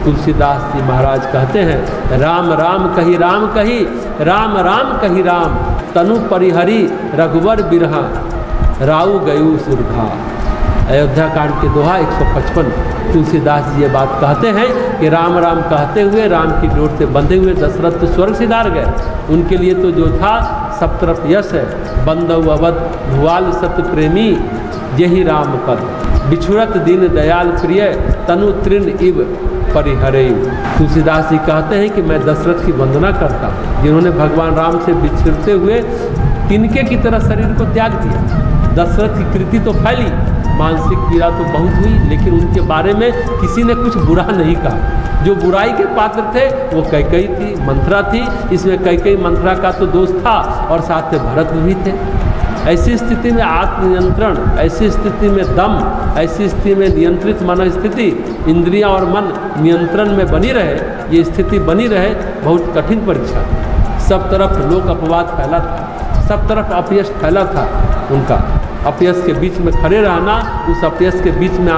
तुलसीदास जी महाराज कहते हैं, राम राम कही राम कही, राम राम कही राम, तनु परिहरी रघुवर बिरहा, राऊ गयु सुरभा। अयोध्या कांड के दोहा 155। तुलसीदास जी ये बात कहते हैं कि राम राम कहते हुए राम की डोर से बंधे हुए दशरथ तो स्वर्ग सिधार गए। उनके लिए तो जो था सब तरफ यश है। बंदव अवध भुआल सत्य प्रेमी, यही राम पद, बिछुड़त दीन दयाल प्रिय, तनु तृण इव परिहरे। तुलसीदास जी कहते हैं कि मैं दशरथ की वंदना करता हूँ, जिन्होंने भगवान राम से बिछड़ते हुए तिनके की तरह शरीर को त्याग दिया। दशरथ की कृति तो फैली, मानसिक पीड़ा तो बहुत हुई, लेकिन उनके बारे में किसी ने कुछ बुरा नहीं कहा। जो बुराई के पात्र थे वो कैकेयी थी, मंथरा थी। इसमें कैकेयी मंथरा का तो दोष था और साथ में भरत भी थे। ऐसी स्थिति में आत्मनियंत्रण, ऐसी स्थिति में दम, ऐसी स्थिति में नियंत्रित मन स्थिति, इंद्रियां और मन नियंत्रण में बनी रहे, ये स्थिति बनी रहे, बहुत कठिन परीक्षा। सब तरफ लोक अपवाद फैला था, सब तरफ अपयश फैला था। उनका अपयश के बीच में खड़े रहना, उस अपयश के बीच में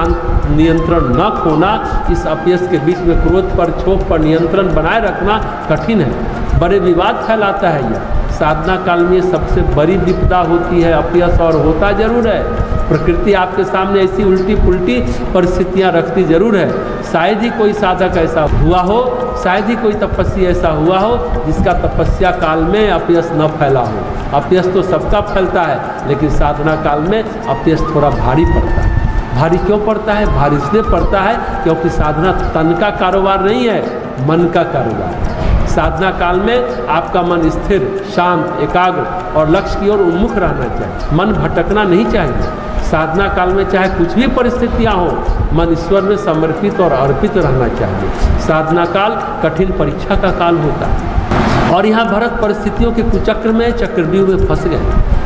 नियंत्रण न खोना, इस अपयश के बीच में क्रोध पर, क्षोभ पर नियंत्रण बनाए रखना कठिन है। बड़े विवाद फैलाता है यह। साधना काल में सबसे बड़ी विपदा होती है अपयश, और होता जरूर है। प्रकृति आपके सामने ऐसी उल्टी पुल्टी परिस्थितियां रखती जरूर है। शायद ही कोई साधक ऐसा हुआ हो, शायद ही कोई तपस्वी ऐसा हुआ हो जिसका तपस्या काल में अपयश न फैला हो। अपयश तो सबका फैलता है, लेकिन साधना काल में अपयश थोड़ा भारी पड़ता है। भारी क्यों पड़ता है? भारी इसलिए पड़ता है क्योंकि साधना तन का कारोबार नहीं है, मन का कारोबार है। साधना काल में आपका मन स्थिर, शांत, एकाग्र और लक्ष्य की ओर उन्मुख रहना चाहिए। मन भटकना नहीं चाहिए। साधना काल में चाहे कुछ भी परिस्थितियां हो, मन ईश्वर में समर्पित और अर्पित रहना चाहिए। साधना काल कठिन परीक्षा का काल होता है, और यहाँ भरत परिस्थितियों के कुचक्र में, चक्रव्यूह में फंस गए।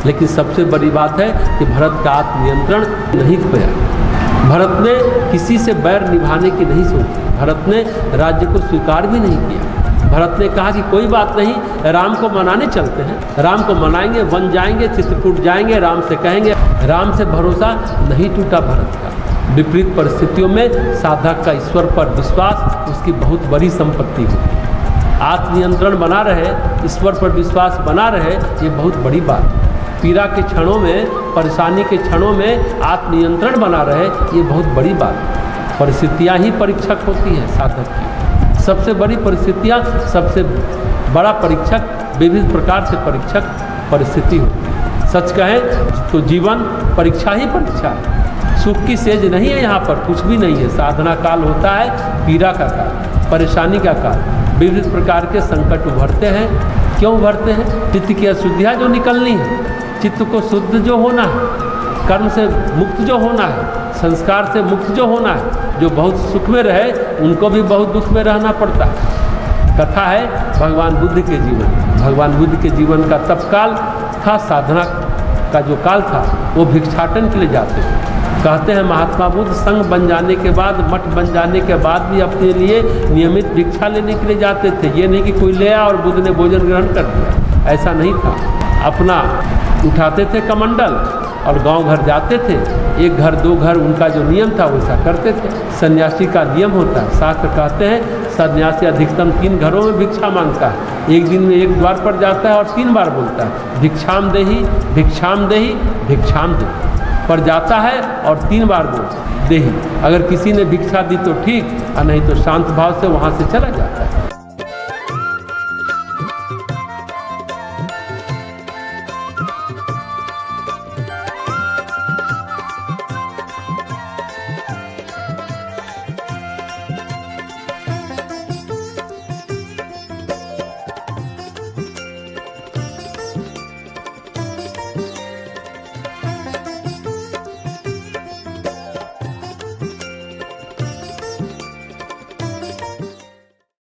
लेकिन सबसे बड़ी बात है कि भरत का आत्मनियंत्रण नहीं खोया। भरत ने किसी से बैर निभाने की नहीं सोची। भरत ने राज्य को स्वीकार भी नहीं किया। भरत ने कहा कि कोई बात नहीं, राम को मनाने चलते हैं, राम को मनाएंगे, वन जाएंगे, चित्रकूट जाएंगे, राम से कहेंगे। राम से भरोसा नहीं टूटा भरत का। विपरीत परिस्थितियों में साधक का ईश्वर पर विश्वास उसकी बहुत बड़ी संपत्ति है। आत्मनियंत्रण बना रहे, ईश्वर पर विश्वास बना रहे, ये बहुत बड़ी बात है। पीड़ा के क्षणों में, परेशानी के क्षणों में आत्मनियंत्रण बना रहे, ये बहुत बड़ी बात है। परिस्थितियाँ ही परीक्षक होती हैं साधक की। सबसे बड़ी परिस्थितियाँ, सबसे बड़ा परीक्षक, विविध प्रकार से परीक्षक परिस्थिति होती है। सच कहें तो जीवन परीक्षा ही परीक्षा है। सुख की सेज नहीं है, यहाँ पर कुछ भी नहीं है। साधना काल होता है पीड़ा का काल, परेशानी का काल। विविध प्रकार के संकट उभरते हैं। क्यों उभरते हैं? चित्त की अशुद्धियाँ जो निकलनी है, चित्त को शुद्ध जो होना है, कर्म से मुक्त जो होना है, संस्कार से मुक्त जो होना है, जो बहुत सुख में रहे उनको भी बहुत दुख में रहना पड़ता है। कथा है भगवान बुद्ध के जीवन। भगवान बुद्ध के जीवन का तप काल था, साधना का जो काल था, वो भिक्षाटन के लिए जाते थे। कहते हैं महात्मा बुद्ध संघ बन जाने के बाद, मठ बन जाने के बाद भी अपने लिए नियमित भिक्षा लेने के लिए जाते थे। ये नहीं कि कोई ले आया और बुद्ध ने भोजन ग्रहण कर दिया, ऐसा नहीं था। अपना उठाते थे कमंडल और गांव घर जाते थे। एक घर दो घर उनका जो नियम था वैसा करते थे। सन्यासी का नियम होता है। शास्त्र कहते हैं सन्यासी अधिकतम 3 घरों में भिक्षा मांगता है। एक दिन में एक द्वार पर जाता है और 3 बार बोलता है भिक्षाम देहि, भिक्षाम देहि, भिक्षाम देहि। पर जाता है और 3 बार बोलता देहि। अगर किसी ने भिक्षा दी तो ठीक, और नहीं तो शांत भाव से वहाँ से चला जाता है।